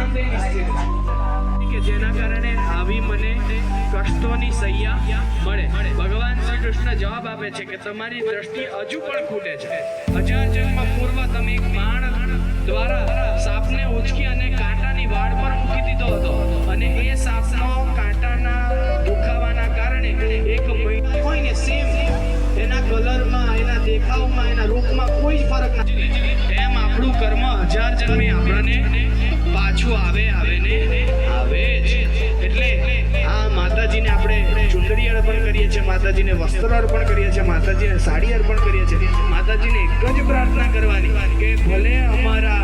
આનંદ નિશ્ચિત કે જેના કારણે આવી મને કષ્ટોની સૈયા મળે. ભગવાન શ્રી કૃષ્ણ જવાબ આપે છે કે તમારી દ્રષ્ટિ હજુ પણ ખૂટે છે. 1000 જન્મ પૂર્વ તમે એક બાણ દ્વારા સાપને ઉચકી અને કાંટાની વાડ પર મૂકી દીધો હતો અને એ સાપનો કાંટાના દુખાવાના કારણે એક મહિના હોય ને સેમ એના કલરમાં, એના દેખાવમાં, એના રૂપમાં કોઈ જ ફરક નથી. એમ આપણું કર્મ 1000 જન્મે આપણને પાછું આવે જ. એટલે આ માતાજીને આપણે ચુંદડી અર્પણ કરીએ છીએ, માતાજીને વસ્ત્ર અર્પણ કરીએ છીએ, માતાજીને સાડી અર્પણ કરીએ છીએ. માતાજીને એક જ પ્રાર્થના કરવાની કે ભલે અમારા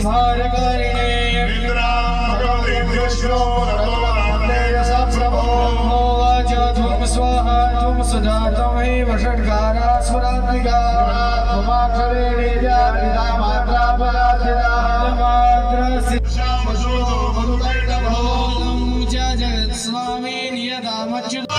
संहार करणे स्वाहा तुम सदा तमेव षट्कारा स्वरात्मिका तुमाक्षरे निजा मात्रा पराधिता मात्रा शिक्षाम शोधो मधुकैटभो पूजा जगत् स्वामी नियतामच्युत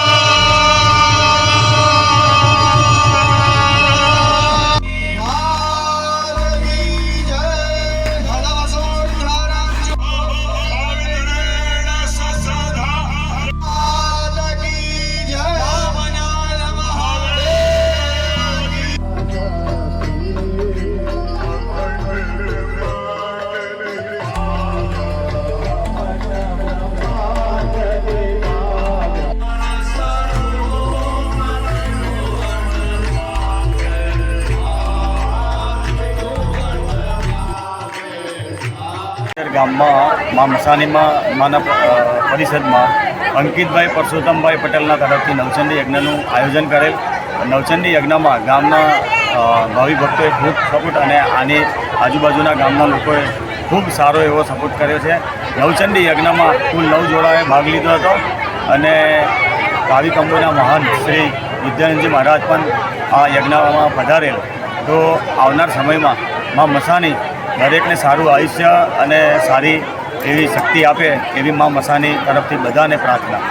ગામમાં મા મસાણીમાં માના પરિષદમાં અંકિતભાઈ પરસોત્તમભાઈ પટેલના તરફથી નવચંડી યજ્ઞનું આયોજન કરેલ. નવચંડી યજ્ઞમાં ગામના ભાવિ ભક્તોએ ખૂબ સપોર્ટ અને આની આજુબાજુના ગામના લોકોએ ખૂબ સારો એવો સપોર્ટ કર્યો છે. નવચંડી યજ્ઞમાં કુલ 9 જોડાએ ભાગ લીધો હતો અને કાવી કંબોના મહાન શ્રી વિદ્યાનંદજી મહારાજ પણ આ યજ્ઞમાં પધારેલ. તો આવનાર સમયમાં મા મસાણી દરેકને સારું આયુષ્ય અને સારી એવી શક્તિ આપે એવી મા મસાણી તરફથી બધાને પ્રાર્થના.